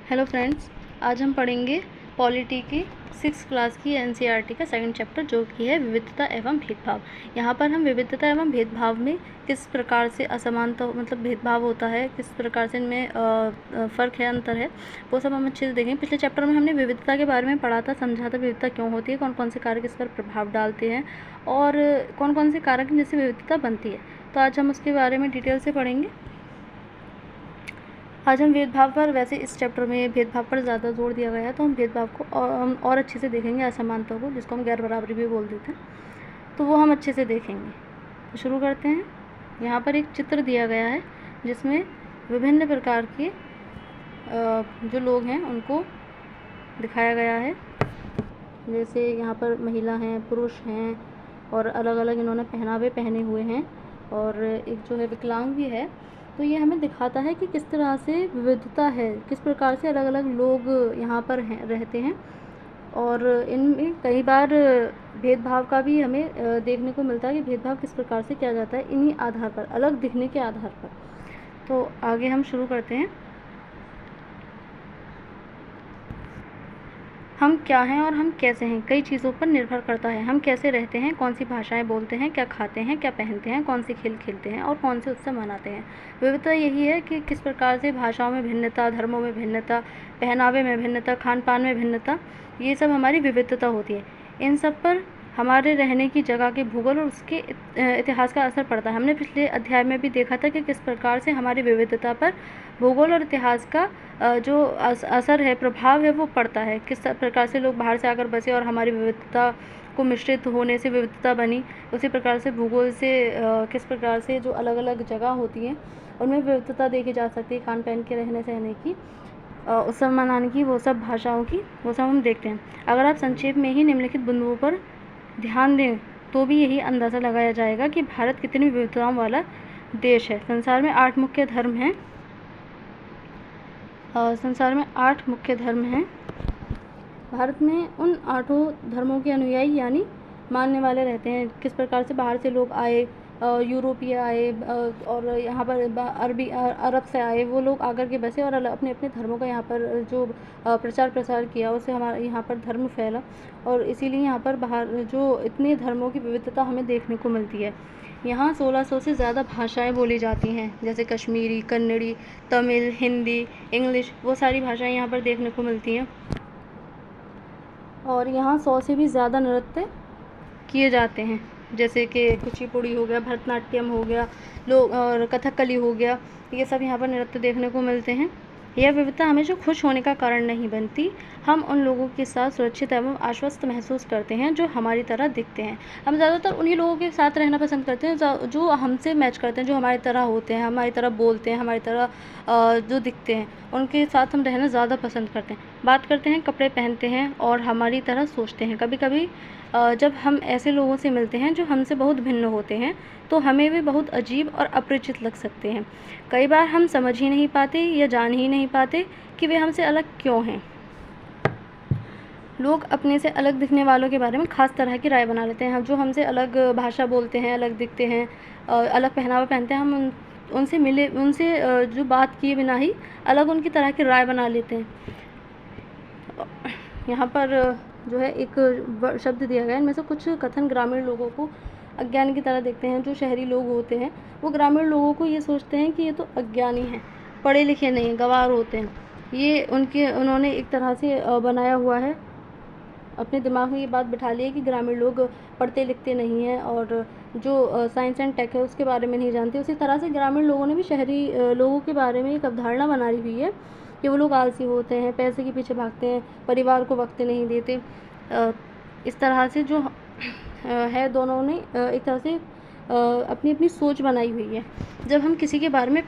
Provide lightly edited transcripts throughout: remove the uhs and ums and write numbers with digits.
Hello friends, आज हम पढ़ेंगे पॉलिटी की 6th क्लास की एनसीईआरटी का सेकंड चैप्टर जो कि है विविधता एवं भेदभाव। यहाँ पर हम विविधता एवं भेदभाव में किस प्रकार से असमानता मतलब भेदभाव होता है, किस प्रकार से इनमें फ़र्क है, अंतर है, वो सब हम अच्छे से देखेंगे। पिछले चैप्टर में हमने विविधता के बारे में पढ़ा था, समझा था विविधता क्यों होती है, कौन कौन से कारक इस पर प्रभाव डालते हैं और कौन कौन से कारक जिससे विविधता बनती है। तो आज हम उसके बारे में डिटेल से पढ़ेंगे। आज हम भेदभाव पर, वैसे इस चैप्टर में भेदभाव पर ज़्यादा जोर दिया गया है, तो हम भेदभाव को और अच्छे से देखेंगे, असमानता को, जिसको हम गैर बराबरी भी बोल देते हैं, तो वो हम अच्छे से देखेंगे। तो शुरू करते हैं। यहाँ पर एक चित्र दिया गया है जिसमें विभिन्न प्रकार के जो लोग हैं उनको दिखाया गया है। जैसे यहाँ पर महिला हैं, पुरुष हैं और अलग अलग इन्होंने पहनावे पहने हुए हैं और एक जो है विकलांग भी है। तो ये हमें दिखाता है कि किस तरह से विविधता है, किस प्रकार से अलग अलग लोग यहाँ पर रहते हैं और इनमें कई बार भेदभाव का भी हमें देखने को मिलता है कि भेदभाव किस प्रकार से किया जाता है इन्हीं आधार पर, अलग दिखने के आधार पर। तो आगे हम शुरू करते हैं। हम क्या हैं और हम कैसे हैं कई चीज़ों पर निर्भर करता है। हम कैसे रहते हैं, कौन सी भाषाएं बोलते हैं, क्या खाते हैं, क्या पहनते हैं, कौन से खेल खेलते हैं और कौन से उत्सव मनाते हैं। विविधता यही है कि किस प्रकार से भाषाओं में भिन्नता, धर्मों में भिन्नता, पहनावे में भिन्नता, खान पान में भिन्नता, ये सब हमारी विविधता होती है। इन सब पर हमारे रहने की जगह के भूगोल और उसके इतिहास का असर पड़ता है। हमने पिछले अध्याय में भी देखा था कि किस प्रकार से हमारी विविधता पर भूगोल और इतिहास का जो असर है, प्रभाव है, वो पड़ता है। किस प्रकार से लोग बाहर से आकर बसे और हमारी विविधता को मिश्रित होने से विविधता बनी। उसी प्रकार से भूगोल से किस प्रकार से जो अलग अलग जगह होती हैं उनमें विविधता देखी जा सकती है, खान पहन के, रहने सहने की, उत्सव मनाने की, वो सब भाषाओं की, वो सब हम देखते हैं। अगर आप संक्षेप में ही निम्नलिखित बिंदुओं पर ध्यान दें तो भी यही अंदाज़ा लगाया जाएगा कि भारत कितनी विविधताओं वाला देश है। संसार में 8 मुख्य धर्म हैं। संसार में 8 मुख्य धर्म हैं। भारत में उन 8 धर्मों के अनुयायी यानी मानने वाले रहते हैं। किस प्रकार से बाहर से लोग आए, यूरोपीय आए और यहाँ पर अरब से आए, वो लोग आकर के बसे और अपने अपने धर्मों का यहाँ पर जो प्रचार प्रसार किया, उससे हमारे यहाँ पर धर्म फैला और इसीलिए यहाँ पर बाहर जो इतने धर्मों की विविधता हमें देखने को मिलती है। यहाँ 1600 से ज़्यादा भाषाएं बोली जाती हैं, जैसे कश्मीरी, कन्नड़ी, तमिल, हिंदी, इंग्लिश, वो सारी भाषाएं यहाँ पर देखने को मिलती हैं। और यहाँ 100 से भी ज़्यादा नृत्य किए जाते हैं, जैसे कि कुचिपुड़ी हो गया, भरतनाट्यम हो गया, और कथकली हो गया, ये सब यहाँ पर नृत्य देखने को मिलते हैं। यह विविधता हमेशा खुश होने का कारण नहीं बनती। हम उन लोगों के साथ सुरक्षित एवं आश्वस्त महसूस करते हैं जो हमारी तरह दिखते हैं। हम ज़्यादातर उन्हीं लोगों के साथ रहना पसंद करते हैं जो हमसे मैच करते हैं, जो हमारी तरह होते हैं, हमारी तरह बोलते हैं, हमारी तरह जो दिखते हैं, उनके साथ हम रहना ज़्यादा पसंद करते हैं। बात करते हैं, कपड़े पहनते हैं और हमारी तरह सोचते हैं। कभी कभी जब हम ऐसे लोगों से मिलते हैं जो हमसे बहुत भिन्न होते हैं तो हमें वे बहुत अजीब और अपरिचित लग सकते हैं। कई बार हम समझ ही नहीं पाते या जान ही नहीं पाते कि वे हमसे अलग क्यों हैं। लोग अपने से अलग दिखने वालों के बारे में ख़ास तरह की राय बना लेते हैं। जो हमसे अलग भाषा बोलते हैं, अलग दिखते हैं, अलग पहनावा पहनते हैं, हम उनसे जो बात किए बिना ही अलग उनकी तरह की राय बना लेते हैं। यहाँ पर जो है एक शब्द दिया गया है, इनमें से कुछ कथन ग्रामीण लोगों को अज्ञानी की तरह देखते हैं। जो शहरी लोग होते हैं वो ग्रामीण लोगों को ये सोचते हैं कि ये तो अज्ञानी हैं, पढ़े लिखे नहीं, गंवार होते हैं। ये उन्होंने एक तरह से बनाया हुआ है, अपने दिमाग में ये बात बिठा ली है कि ग्रामीण लोग पढ़ते लिखते नहीं हैं और जो साइंस एंड टेक है उसके बारे में नहीं जानते। उसी तरह से ग्रामीण लोगों ने भी शहरी लोगों के बारे में एक अवधारणा बना ली हुई है कि वो लोग आलसी होते हैं, पैसे के पीछे भागते हैं, परिवार को वक्त नहीं देते। इस तरह से जो है, दोनों ने एक तरह से अपनी अपनी सोच बनाई हुई है। जब हम किसी के बारे में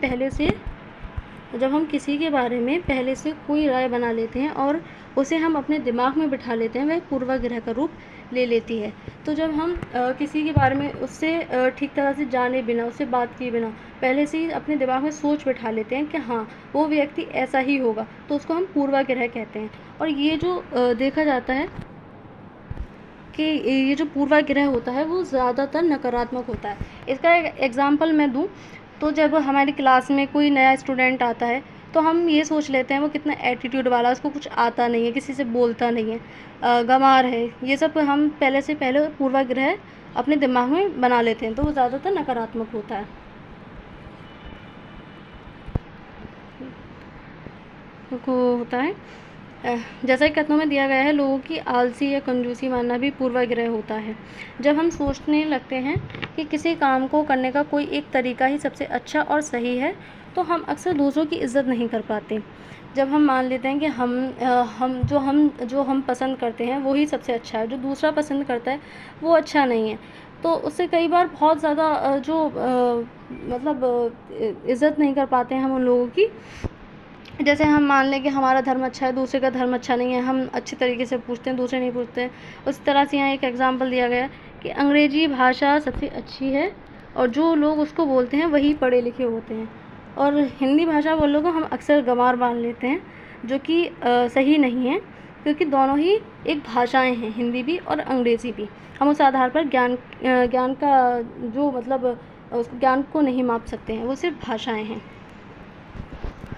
पहले से कोई राय बना लेते हैं और उसे हम अपने दिमाग में बिठा लेते हैं, वह पूर्वाग्रह का रूप ले लेती है। तो जब हम किसी के बारे में उससे ठीक तरह से जाने बिना, उससे बात किए बिना पहले से ही अपने दिमाग में सोच बिठा लेते हैं कि हाँ वो व्यक्ति ऐसा ही होगा, तो उसको हम पूर्वाग्रह कहते हैं। और ये जो देखा जाता है कि ये जो पूर्वाग्रह होता है वो ज़्यादातर नकारात्मक होता है। इसका एक एग्ज़ाम्पल मैं दूँ तो जब हमारी क्लास में कोई नया स्टूडेंट आता है तो हम ये सोच लेते हैं वो कितना एटीट्यूड वाला, उसको कुछ आता नहीं है, किसी से बोलता नहीं है, गँवार है। ये सब हम पहले पूर्वाग्रह अपने दिमाग में बना लेते हैं, तो वो ज़्यादातर नकारात्मक होता है। को होता है जैसा कि कथनों में दिया गया है, लोगों की आलसी या कंजूसी मानना भी पूर्वाग्रह होता है। जब हम सोचने लगते हैं कि किसी काम को करने का कोई एक तरीका ही सबसे अच्छा और सही है, तो हम अक्सर दूसरों की इज़्ज़त नहीं कर पाते। जब हम मान लेते हैं कि जो हम पसंद करते हैं वो ही सबसे अच्छा है, जो दूसरा पसंद करता है वो अच्छा नहीं है, तो उससे कई बार बहुत ज़्यादा इज़्ज़त नहीं कर पाते हैं हम उन लोगों की। जैसे हम मान लें कि हमारा धर्म अच्छा है, दूसरे का धर्म अच्छा नहीं है, हम अच्छी तरीके से पूछते हैं, दूसरे नहीं पूछते हैं। उस तरह से यहाँ एक एग्ज़ाम्पल दिया गया है कि अंग्रेज़ी भाषा सबसे अच्छी है और जो लोग उसको बोलते हैं वही पढ़े लिखे होते हैं, और हिंदी भाषा बोलों को हम अक्सर गँवार मान लेते हैं, जो कि सही नहीं है, क्योंकि दोनों ही एक भाषाएँ हैं, हिंदी भी और अंग्रेज़ी भी। हम उस आधार पर ज्ञान का उस ज्ञान को नहीं माप सकते हैं, वो सिर्फ भाषाएँ हैं।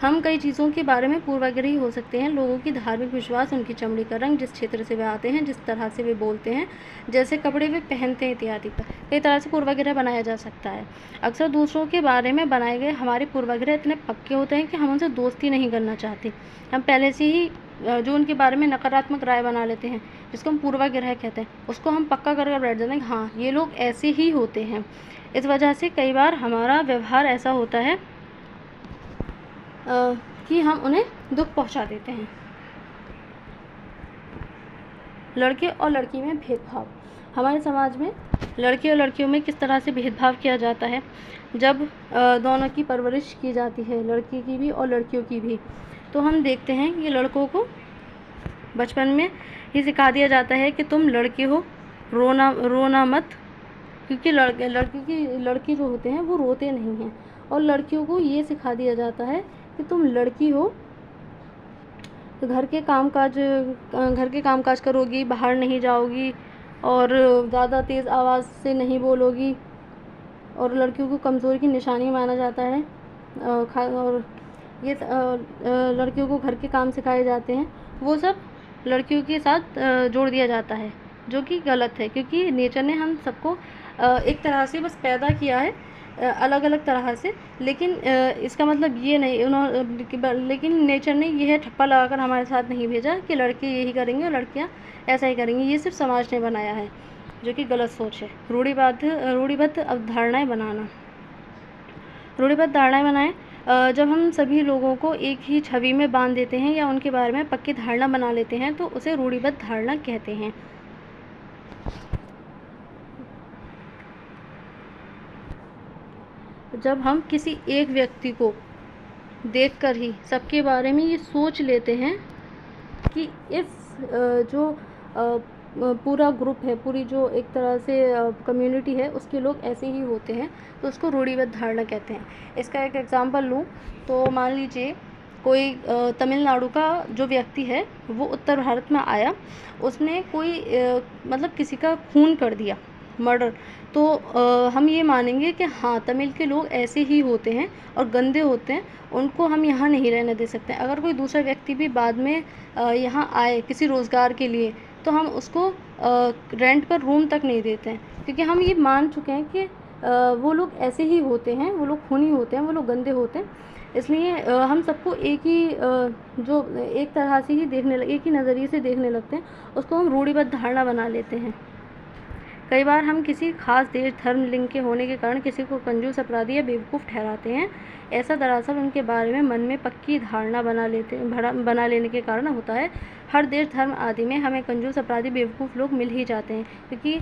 हम कई चीज़ों के बारे में पूर्वाग्रही हो सकते हैं। लोगों की धार्मिक विश्वास, उनकी चमड़ी का रंग, जिस क्षेत्र से वे आते हैं, जिस तरह से वे बोलते हैं, जैसे कपड़े वे पहनते हैं इत्यादि पर कई तरह से पूर्वाग्रह बनाया जा सकता है। अक्सर दूसरों के बारे में बनाए गए हमारे पूर्वाग्रह इतने पक्के होते हैं कि हम उनसे दोस्ती नहीं करना चाहते। हम पहले से ही जो उनके बारे में नकारात्मक राय बना लेते हैं, जिसको हम पूर्वाग्रह कहते हैं, उसको हम पक्का कर बैठ जाते हैं कि हाँ, ये लोग ऐसे ही होते हैं। इस वजह से कई बार हमारा व्यवहार ऐसा होता है कि हम उन्हें दुख पहुंचा देते हैं। लड़के और लड़की में भेदभाव। हमारे समाज में लड़के और लड़कियों में किस तरह से भेदभाव किया जाता है। जब दोनों की परवरिश की जाती है, लड़की की भी और लड़कियों की भी, तो हम देखते हैं कि लड़कों को बचपन में ही सिखा दिया जाता है कि तुम लड़के हो, रोना मत, क्योंकि लड़की जो होते हैं वो रोते नहीं हैं। और लड़कियों को ये सिखा दिया जाता है कि तुम लड़की हो तो घर के कामकाज करोगी, बाहर नहीं जाओगी और ज़्यादा तेज़ आवाज़ से नहीं बोलोगी, और लड़कियों को कमज़ोरी की निशानी माना जाता है। और ये लड़कियों को घर के काम सिखाए जाते हैं, वो सब लड़कियों के साथ जोड़ दिया जाता है, जो कि गलत है, क्योंकि नेचर ने हम सबको एक तरह से बस पैदा किया है, अलग अलग तरह से, लेकिन इसका मतलब ये नहीं लेकिन नेचर ने यह ठप्पा लगाकर हमारे साथ नहीं भेजा कि लड़के यही करेंगे और लड़कियां ऐसा ही करेंगी। ये सिर्फ समाज ने बनाया है, जो कि गलत सोच है। रूढ़िबद्ध धारणाएं बनाएं। जब हम सभी लोगों को एक ही छवि में बांध देते हैं या उनके बारे में पक्की धारणा बना लेते हैं, तो उसे रूढ़िबद्ध धारणा कहते हैं। जब हम किसी एक व्यक्ति को देखकर ही सबके बारे में ये सोच लेते हैं कि जो पूरा ग्रुप है, पूरी जो एक तरह से कम्युनिटी है, उसके लोग ऐसे ही होते हैं, तो उसको रूढ़िबद्ध धारणा कहते हैं। इसका एक एग्जांपल लूँ तो मान लीजिए कोई तमिलनाडु का जो व्यक्ति है वो उत्तर भारत में आया, उसने कोई किसी का खून कर दिया, मर्डर, तो हम ये मानेंगे कि हाँ, तमिल के लोग ऐसे ही होते हैं और गंदे होते हैं, उनको हम यहाँ नहीं रहने दे सकते। अगर कोई दूसरा व्यक्ति भी बाद में यहाँ आए किसी रोज़गार के लिए, तो हम उसको रेंट पर रूम तक नहीं देते हैं, क्योंकि हम ये मान चुके हैं कि वो लोग ऐसे ही होते हैं, वो लोग खूनी होते हैं, वो लोग गंदे होते हैं। इसलिए हम सबको एक तरह से ही एक ही नज़रिए से देखने लगते हैं, उसको हम रूढ़िबद्ध धारणा बना लेते हैं। कई बार हम किसी खास देश, धर्म, लिंग के होने के कारण किसी को कंजूस, अपराधी या बेवकूफ़ ठहराते हैं। ऐसा दरअसल उनके बारे में मन में पक्की धारणा बना लेने के कारण होता है। हर देश, धर्म आदि में हमें कंजूस, अपराधी, बेवकूफ़ लोग मिल ही जाते हैं, क्योंकि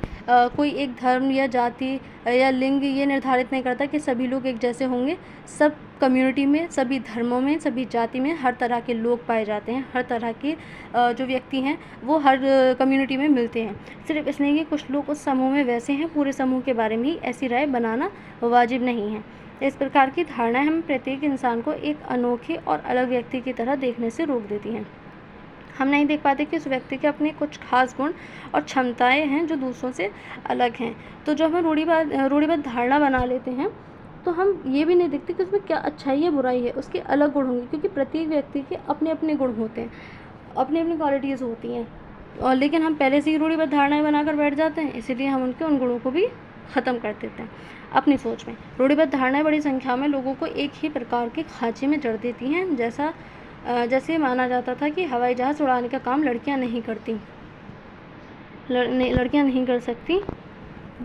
कोई एक धर्म या जाति या लिंग ये निर्धारित नहीं करता कि सभी लोग एक जैसे होंगे। सब कम्युनिटी में, सभी धर्मों में, सभी जाति में हर तरह के लोग पाए जाते हैं। हर तरह के जो व्यक्ति हैं वो हर कम्युनिटी में मिलते हैं। सिर्फ इसलिए कि कुछ लोग उस समूह में वैसे हैं, पूरे समूह के बारे में ही ऐसी राय बनाना वाजिब नहीं है। इस प्रकार की धारणाएं हम प्रत्येक इंसान को एक अनोखे और अलग व्यक्ति की तरह देखने से रोक देती हैं। हम नहीं देख पाते कि उस व्यक्ति के अपने कुछ खास गुण और क्षमताएं हैं जो दूसरों से अलग हैं। तो जब हम रूढ़िबद्ध धारणा बना लेते हैं, तो हम ये भी नहीं देखते कि उसमें क्या अच्छाई है बुराई है, उसके अलग गुण होंगे, क्योंकि प्रत्येक व्यक्ति के अपने अपने गुण होते हैं, अपनी अपनी क्वालिटीज़ होती हैं। और लेकिन हम पहले से ही रूढ़िबद्ध धारणाएं बनाकर बैठ जाते हैं, इसीलिए हम उनके उन गुणों को भी ख़त्म कर देते हैं अपनी सोच में। रूढ़िबद्ध धारणाएं बड़ी संख्या में लोगों को एक ही प्रकार के खांचे में जड़ देती हैं। जैसे माना जाता था कि हवाई जहाज़ उड़ाने का काम लड़कियां नहीं करती, लड़कियां नहीं कर सकती।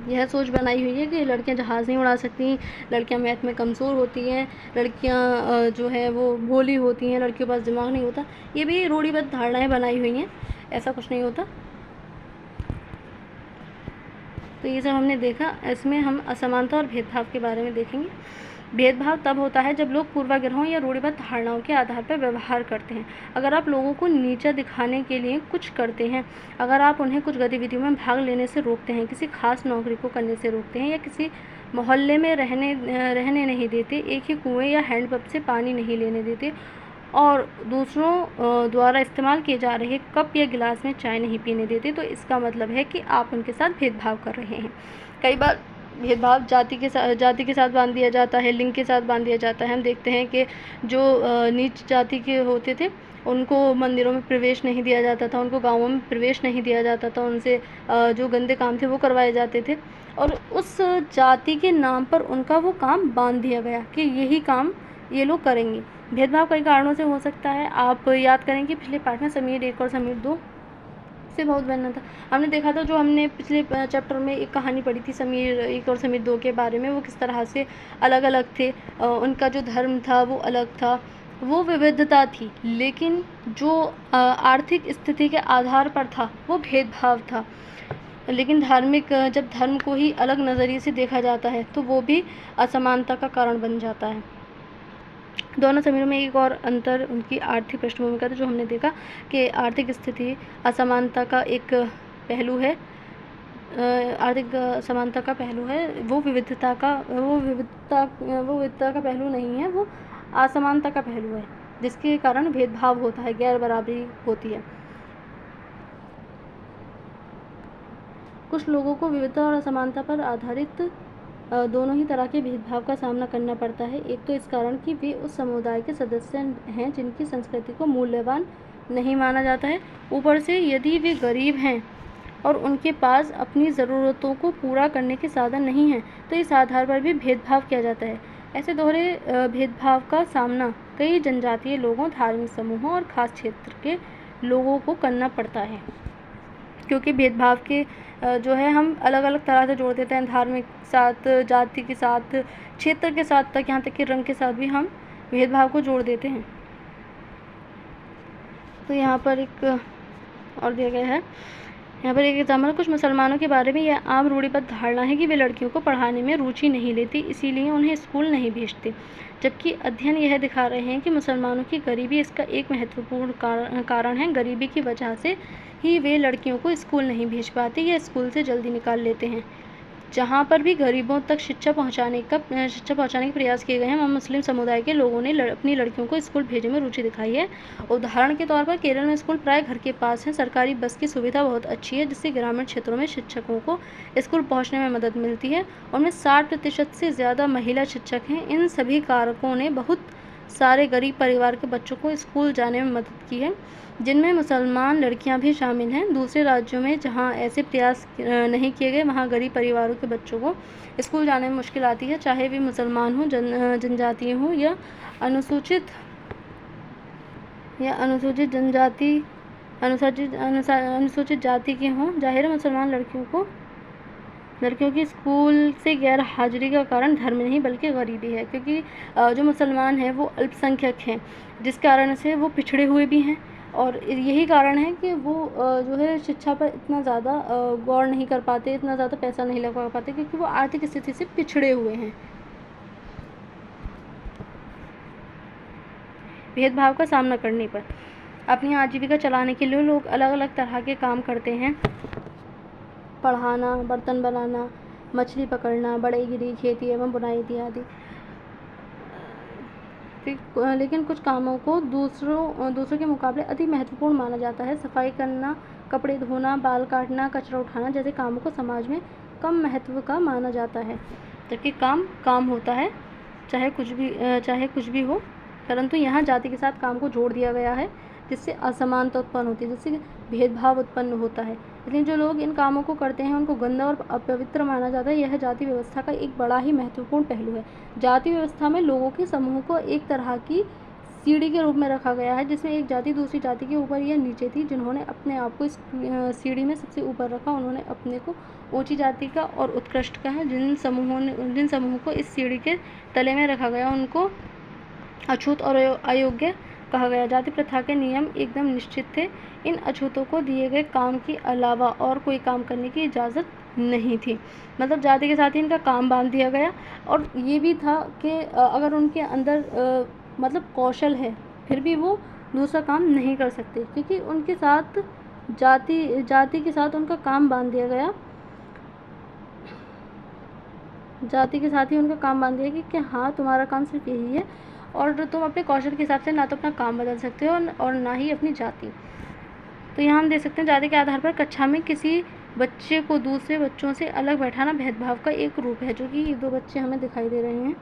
यह सोच बनाई हुई है कि लड़कियां जहाज़ नहीं उड़ा सकती, लड़कियां मैथ में कमज़ोर होती हैं, लड़कियां जो है वो भोली होती हैं, लड़कियों के पास दिमाग नहीं होता। ये भी रूढ़िबद्ध धारणाएं बनाई हुई हैं, ऐसा कुछ नहीं होता। तो ये सब हमने देखा। इसमें हम असमानता और भेदभाव के बारे में देखेंगे। भेदभाव तब होता है जब लोग पूर्वाग्रहों या रूढ़िबद्ध धारणाओं के आधार पर व्यवहार करते हैं। अगर आप लोगों को नीचा दिखाने के लिए कुछ करते हैं, अगर आप उन्हें कुछ गतिविधियों में भाग लेने से रोकते हैं, किसी खास नौकरी को करने से रोकते हैं, या किसी मोहल्ले में रहने नहीं देते, एक ही कुएं या हैंडपंप से पानी नहीं लेने देते, और दूसरों द्वारा इस्तेमाल किए जा रहे कप या गिलास में चाय नहीं पीने देते, तो इसका मतलब है कि आप उनके साथ भेदभाव कर रहे हैं। कई बार भेदभाव जाति के साथ बांध दिया जाता है, लिंग के साथ बांध दिया जाता है। हम देखते हैं कि जो नीच जाति के होते थे उनको मंदिरों में प्रवेश नहीं दिया जाता था, उनको गाँवों में प्रवेश नहीं दिया जाता था, उनसे जो गंदे काम थे वो करवाए जाते थे, और उस जाति के नाम पर उनका वो काम बांध दिया गया कि यही काम ये लोग करेंगे। भेदभाव कई कारणों से हो सकता है। आप याद करें कि पिछले पार्ट में समीर 1 और समीर 2 से बहुत बनना था। हमने देखा था, जो हमने पिछले चैप्टर में एक कहानी पढ़ी थी समीर 1 और समीर 2 के बारे में, वो किस तरह से अलग अलग थे, उनका जो धर्म था वो अलग था, वो विविधता थी, लेकिन जो आर्थिक स्थिति के आधार पर था वो भेदभाव था। लेकिन जब धर्म को ही अलग नज़रिए से देखा जाता है तो वो भी असमानता का कारण बन जाता है। दोनों समीरों में एक और अंतर उनकी आर्थिक पृष्ठभूमि का था, जो हमने देखा कि आर्थिक स्थिति असमानता का एक पहलू है। आर्थिक असमानता का पहलू है, वो विविधता का पहलू नहीं है, वो असमानता का पहलू है, जिसके कारण भेदभाव होता है, गैर बराबरी होती है। कुछ लोगों को विविधता और असमानता पर आधारित दोनों ही तरह के भेदभाव का सामना करना पड़ता है। एक तो इस कारण कि वे उस समुदाय के सदस्य हैं जिनकी संस्कृति को मूल्यवान नहीं माना जाता है, ऊपर से यदि वे गरीब हैं और उनके पास अपनी ज़रूरतों को पूरा करने के साधन नहीं हैं, तो इस आधार पर भी भेदभाव किया जाता है। ऐसे दोहरे भेदभाव का सामना कई जनजातीय लोगों, धार्मिक समूहों और ख़ास क्षेत्र के लोगों को करना पड़ता है, क्योंकि भेदभाव के जो है हम अलग अलग तरह से जोड़ देते हैं, धार्मिक साथ, जाति के साथ, क्षेत्र के साथ तक, यहाँ तक कि रंग के साथ भी हम भेदभाव को जोड़ देते हैं। तो यहाँ पर एक और दिया गया है, यहाँ पर एक एग्जाम्पल, कुछ मुसलमानों के बारे में यह आम रूढ़िबद्ध धारणा है कि वे लड़कियों को पढ़ाने में रुचि नहीं लेती, इसीलिए उन्हें स्कूल नहीं भेजते, जबकि अध्ययन यह दिखा रहे हैं कि मुसलमानों की गरीबी इसका एक महत्वपूर्ण कारण है। गरीबी की वजह से ही वे लड़कियों को स्कूल नहीं भेज पाते या स्कूल से जल्दी निकाल लेते हैं। जहाँ पर भी गरीबों तक शिक्षा पहुँचाने के प्रयास किए गए हैं, वहाँ मुस्लिम समुदाय के लोगों ने अपनी लड़कियों को स्कूल भेजने में रुचि दिखाई है। उदाहरण के तौर पर केरल में स्कूल प्राय घर के पास है, सरकारी बस की सुविधा बहुत अच्छी है, जिससे ग्रामीण क्षेत्रों में शिक्षकों को स्कूल पहुँचने में मदद मिलती है। उनमें 60% से ज़्यादा महिला शिक्षक हैं। इन सभी कारकों ने बहुत सारे गरीब परिवार के बच्चों को स्कूल जाने में मदद की है, जिनमें मुसलमान लड़कियां भी शामिल हैं। दूसरे राज्यों में जहां ऐसे प्रयास नहीं किए गए, वहां गरीब परिवारों के बच्चों को स्कूल जाने में मुश्किल आती है, चाहे वे मुसलमान हों, जनजातीय हों या अनुसूचित जाति के हों। जाहिर है मुसलमान लड़कियों की स्कूल से गैर हाजिरी का कारण धर्म नहीं बल्कि गरीबी है, क्योंकि जो मुसलमान हैं वो अल्पसंख्यक हैं, जिस कारण से वो पिछड़े हुए भी हैं, और यही कारण है कि वो जो है शिक्षा पर इतना ज़्यादा गौर नहीं कर पाते, इतना ज़्यादा पैसा नहीं लगा पाते, क्योंकि वो आर्थिक स्थिति से पिछड़े हुए हैं। भेदभाव का सामना करने पर अपनी आजीविका चलाने के लिए लोग अलग अलग तरह के काम करते हैं, पढ़ाना, बर्तन बनाना, मछली पकड़ना, बढ़ईगिरी, खेती एवं बुनाई इत्यादि। लेकिन कुछ कामों को दूसरों के मुकाबले अधिक महत्वपूर्ण माना जाता है। सफाई करना, कपड़े धोना, बाल काटना, कचरा उठाना जैसे कामों को समाज में कम महत्व का माना जाता है, जबकि काम होता है चाहे कुछ भी हो, परंतु यहाँ जाति के साथ काम को जोड़ दिया गया है, जिससे असमानता उत्पन्न होती है, जिससे भेदभाव उत्पन्न होता है। इसलिए जो लोग इन कामों को करते हैं उनको गंदा और अपवित्र माना जाता है। यह जाति व्यवस्था का एक बड़ा ही महत्वपूर्ण पहलू है। जाति व्यवस्था में लोगों के समूह को एक तरह की सीढ़ी के रूप में रखा गया है, जिसमें एक जाति दूसरी जाति के ऊपर या नीचे थी। जिन्होंने अपने आप को इस सीढ़ी में सबसे ऊपर रखा, उन्होंने अपने को ऊंची जाति का और उत्कृष्ट का है। जिन समूहों को इस सीढ़ी के तले में रखा गया उनको अछूत और अयोग्य कहा गया। जाति प्रथा के नियम एकदम निश्चित थे। इन अछूतों को दिए गए काम के अलावा और कोई काम करने की इजाज़त नहीं थी। मतलब जाति के साथ ही इनका काम बांध दिया गया। और ये भी था कि अगर उनके अंदर मतलब कौशल है, फिर भी वो दूसरा काम नहीं कर सकते, क्योंकि उनके साथ जाति के साथ उनका काम बांध दिया गया। जाति के साथ ही उनका काम बांध दिया कि हाँ, तुम्हारा काम सिर्फ यही है, और तुम अपने कौशल के हिसाब से ना तो अपना काम बदल सकते हो और ना ही अपनी जाति। तो यहाँ हम देख सकते हैं जाति के आधार पर कक्षा में किसी बच्चे को दूसरे बच्चों से अलग बैठाना भेदभाव का एक रूप है, जो कि ये 2 बच्चे हमें दिखाई दे रहे हैं,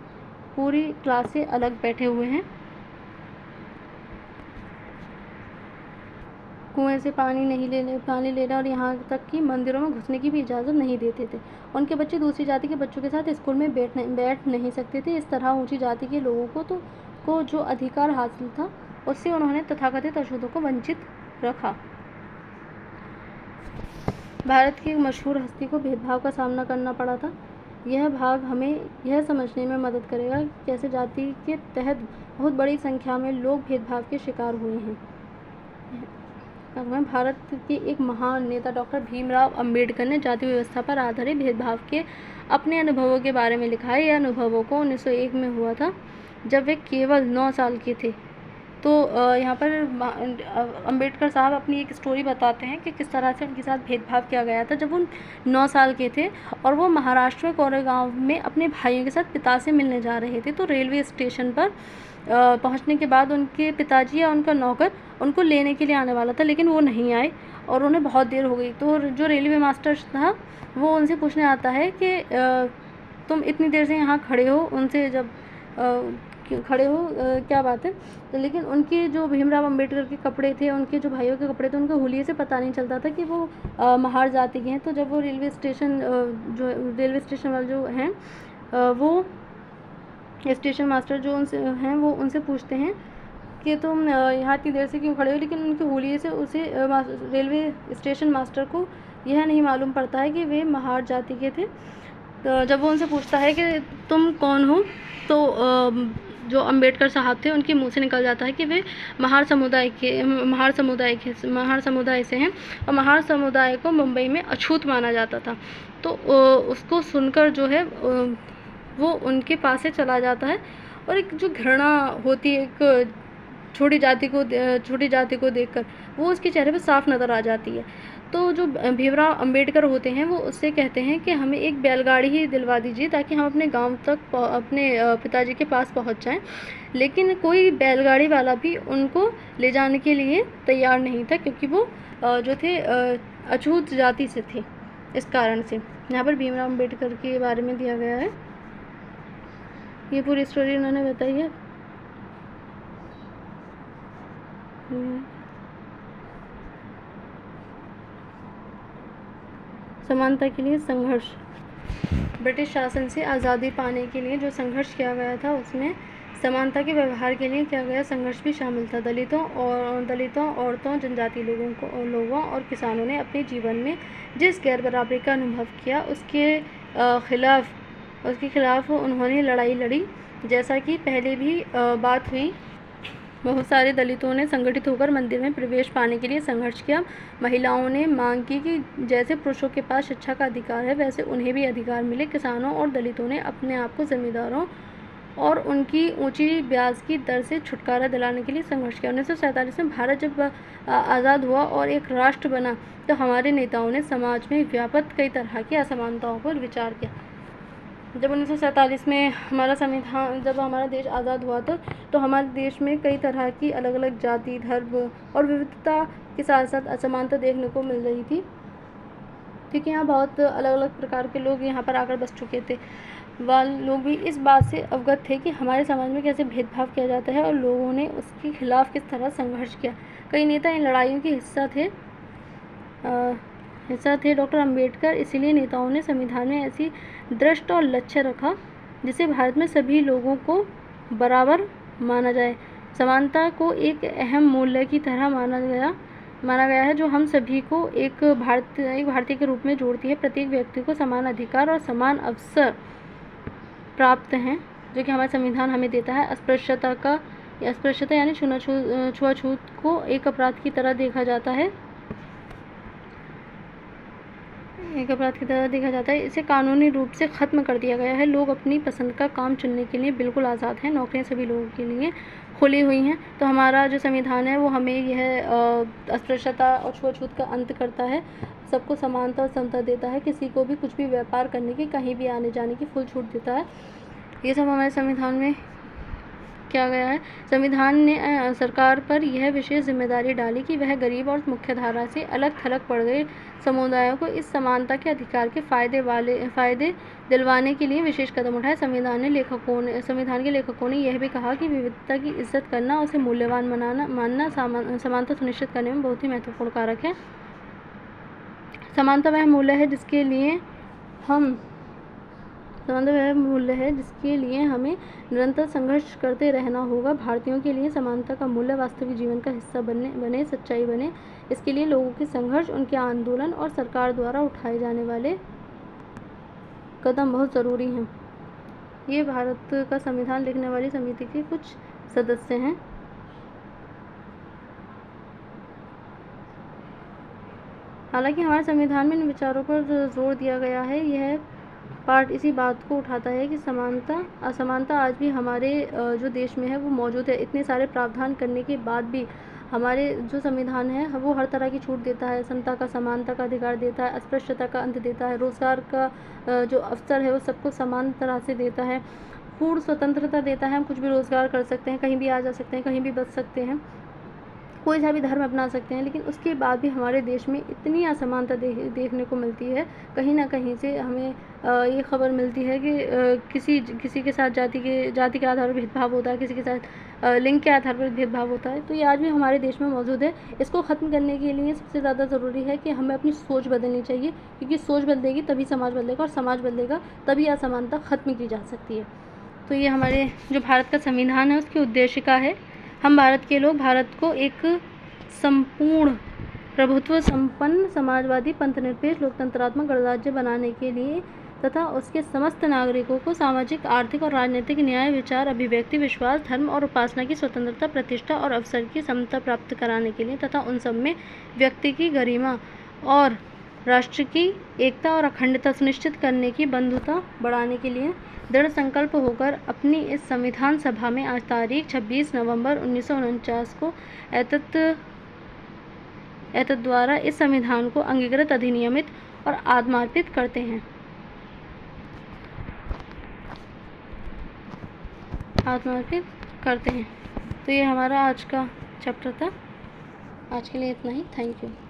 पूरी क्लास से अलग बैठे हुए हैं। कुएं से पानी लेना और यहाँ तक कि मंदिरों में घुसने की भी इजाज़त नहीं देते थे। उनके बच्चे दूसरी जाति के बच्चों के साथ स्कूल में बैठ नहीं सकते थे। इस तरह ऊंची जाति के लोगों को जो अधिकार हासिल था, उससे उन्होंने तथाकथित अछूतों को वंचित रखा। भारत की एक मशहूर हस्ती को भेदभाव का सामना करना पड़ा था। यह भाग हमें यह समझने में मदद करेगा कि कैसे जाति के तहत बहुत बड़ी संख्या में लोग भेदभाव के शिकार हुए हैं। भारत के एक महान नेता डॉक्टर भीमराव अंबेडकर ने जाति व्यवस्था पर आधारित भेदभाव के अपने अनुभवों के बारे में लिखा है। यह अनुभवों को 1901 में हुआ था, जब वे केवल 9 साल के थे। तो यहाँ पर अंबेडकर साहब अपनी एक स्टोरी बताते हैं कि किस तरह से उनके साथ भेदभाव किया गया था जब वो 9 साल के थे, और वो महाराष्ट्र में कोरेगांव में अपने भाइयों के साथ पिता से मिलने जा रहे थे। तो रेलवे स्टेशन पर पहुंचने के बाद उनके पिताजी या उनका नौकर उनको लेने के लिए आने वाला था, लेकिन वो नहीं आए और उन्हें बहुत देर हो गई। तो जो रेलवे मास्टर था वो उनसे पूछने आता है कि तुम इतनी देर से यहाँ खड़े हो, उनसे जब खड़े हो क्या बात है। तो लेकिन उनके जो भीमराव अंबेडकर के कपड़े थे, उनके जो भाइयों के कपड़े थे, उनके हुलिये से पता नहीं चलता था कि वो महार जाति के हैं। तो जब वो रेलवे स्टेशन वाले जो हैं वो स्टेशन मास्टर जो उनसे हैं वो उनसे पूछते हैं कि तुम यहाँ इतनी देर से क्यों खड़े हो, लेकिन उनके हुलिये से उसे रेलवे स्टेशन मास्टर को यह नहीं मालूम पड़ता है कि वे महार जाति के थे। तो जब वो उनसे पूछता है कि तुम कौन हो, तो जो अंबेडकर साहब थे उनके मुंह से निकल जाता है कि वे महार समुदाय से हैं, और महार समुदाय को मुंबई में अछूत माना जाता था। तो उसको सुनकर जो है वो उनके पास से चला जाता है, और एक जो घृणा होती है एक छोटी जाति को देखकर, वो उसके चेहरे पर साफ नज़र आ जाती है। तो जो भीमराव अंबेडकर होते हैं वो उससे कहते हैं कि हमें एक बैलगाड़ी ही दिलवा दीजिए ताकि हम अपने गांव तक अपने पिताजी के पास पहुंच जाएं। लेकिन कोई बैलगाड़ी वाला भी उनको ले जाने के लिए तैयार नहीं था, क्योंकि वो जो थे अछूत जाति से थे। इस कारण से यहाँ पर भीमराव अंबेडकर के बारे में दिया गया है। ये पूरी स्टोरी उन्होंने बताई है। समानता के लिए संघर्ष। ब्रिटिश शासन से आज़ादी पाने के लिए जो संघर्ष किया गया था उसमें समानता के व्यवहार के लिए किया गया संघर्ष भी शामिल था। दलितों, औरतों, जनजाति लोगों और किसानों ने अपने जीवन में जिस गैर बराबरी का अनुभव किया उसके खिलाफ उन्होंने लड़ाई लड़ी। जैसा कि पहले भी बात हुई, बहुत सारे दलितों ने संगठित होकर मंदिर में प्रवेश पाने के लिए संघर्ष किया। महिलाओं ने मांग की कि जैसे पुरुषों के पास शिक्षा का अधिकार है वैसे उन्हें भी अधिकार मिले। किसानों और दलितों ने अपने आप को जमींदारों और उनकी ऊंची ब्याज की दर से छुटकारा दिलाने के लिए संघर्ष किया। 1947 में भारत जब आज़ाद हुआ और एक राष्ट्र बना तो हमारे नेताओं ने समाज में व्याप्त कई तरह की असमानताओं पर विचार किया। जब 1947 में जब हमारा देश आज़ाद हुआ था तो हमारे देश में कई तरह की अलग अलग जाति, धर्म और विविधता के साथ साथ असमानता देखने को मिल रही थी, क्योंकि यहाँ बहुत अलग अलग प्रकार के लोग यहाँ पर आकर बस चुके थे। लोग भी इस बात से अवगत थे कि हमारे समाज में कैसे भेदभाव किया जाता है और लोगों ने उसके खिलाफ किस तरह संघर्ष किया। कई नेता इन लड़ाइयों के हिस्सा थे डॉक्टर अंबेडकर। इसीलिए नेताओं ने संविधान में ऐसी दृष्ट और लक्ष्य रखा जिसे भारत में सभी लोगों को बराबर माना जाए। समानता को एक अहम मूल्य की तरह माना गया है जो हम सभी को एक भारतीय के रूप में जोड़ती है। प्रत्येक व्यक्ति को समान अधिकार और समान अवसर प्राप्त हैं जो कि हमारा संविधान हमें देता है। अस्पृश्यता यानी छुआछूत को एक अपराध की तरह देखा जाता है। इसे कानूनी रूप से ख़त्म कर दिया गया है। लोग अपनी पसंद का काम चुनने के लिए बिल्कुल आज़ाद हैं। नौकरियां सभी लोगों के लिए खुली हुई हैं। तो हमारा जो संविधान है वो हमें यह अस्पृश्यता और छुआछूत का अंत करता है, सबको समानता और समता देता है, किसी को भी कुछ भी व्यापार करने की, कहीं भी आने जाने की फुल छूट देता है। ये सब हमारे संविधान में किया गया है। संविधान ने सरकार पर यह विशेष जिम्मेदारी डाली कि वह गरीब और मुख्यधारा से अलग थलग पड़ गए समुदायों को इस समानता के अधिकार के फायदे दिलवाने के लिए विशेष कदम उठाए। संविधान के लेखकों ने यह भी कहा कि विविधता की इज्जत करना, उसे मूल्यवान मानना समानता सुनिश्चित करने में बहुत ही महत्वपूर्ण कारक है। समानता वह मूल्य है जिसके लिए हमें निरंतर संघर्ष करते रहना होगा। भारतीयों के लिए समानता का मूल्य वास्तविक जीवन का हिस्सा बने, सच्चाई बने। इसके लिए लोगों के संघर्ष, उनके आंदोलन और सरकार द्वारा उठाए जाने वाले कदम बहुत ज़रूरी हैं। ये भारत का संविधान लिखने वाली समिति के कुछ सदस्य हैं। हालांकि हमारे संविधान में इन विचारों पर जोर दिया गया है, यह पार्ट इसी बात को उठाता है कि असमानता आज भी हमारे जो देश में है वो मौजूद है। इतने सारे प्रावधान करने के बाद भी हमारे जो संविधान है वो हर तरह की छूट देता है, समता का, समानता का अधिकार देता है, अस्पृश्यता का अंत देता है, रोजगार का जो अवसर है वो सबको समान तरह से देता है, पूर्ण स्वतंत्रता देता है। हम कुछ भी रोजगार कर सकते हैं, कहीं भी आ जा सकते हैं, कहीं भी बच सकते हैं, कोई सा भी धर्म अपना सकते हैं। लेकिन उसके बाद भी हमारे देश में इतनी असमानता देखने को मिलती है। कहीं ना कहीं से हमें ये खबर मिलती है कि किसी के साथ जाति के आधार पर भेदभाव होता है, किसी के साथ लिंग के आधार पर भेदभाव होता है। तो ये आज भी हमारे देश में मौजूद है। इसको ख़त्म करने के लिए सबसे ज़्यादा ज़रूरी है कि हमें अपनी सोच बदलनी चाहिए, क्योंकि सोच बदलेगी तभी समाज बदलेगा, और समाज बदलेगा तभी असमानता ख़त्म की जा सकती है। तो ये हमारे जो भारत का संविधान है उसकी उद्देशिका है। हम भारत के लोग भारत को एक संपूर्ण प्रभुत्व संपन्न समाजवादी पंथनिरपेक्ष लोकतंत्रात्मक गणराज्य बनाने के लिए तथा उसके समस्त नागरिकों को सामाजिक, आर्थिक और राजनीतिक न्याय, विचार, अभिव्यक्ति, विश्वास, धर्म और उपासना की स्वतंत्रता, प्रतिष्ठा और अवसर की समता प्राप्त कराने के लिए तथा उन सब में व्यक्ति की गरिमा और राष्ट्र की एकता और अखंडता सुनिश्चित करने की बंधुता बढ़ाने के लिए दृढ़ संकल्प होकर अपनी इस संविधान सभा में आज तारीख 26 नवंबर 1949 को एतद द्वारा इस संविधान को अंगीकृत, अधिनियमित और आत्मार्पित करते हैं। तो ये हमारा आज का चैप्टर था। आज के लिए इतना ही। Thank you.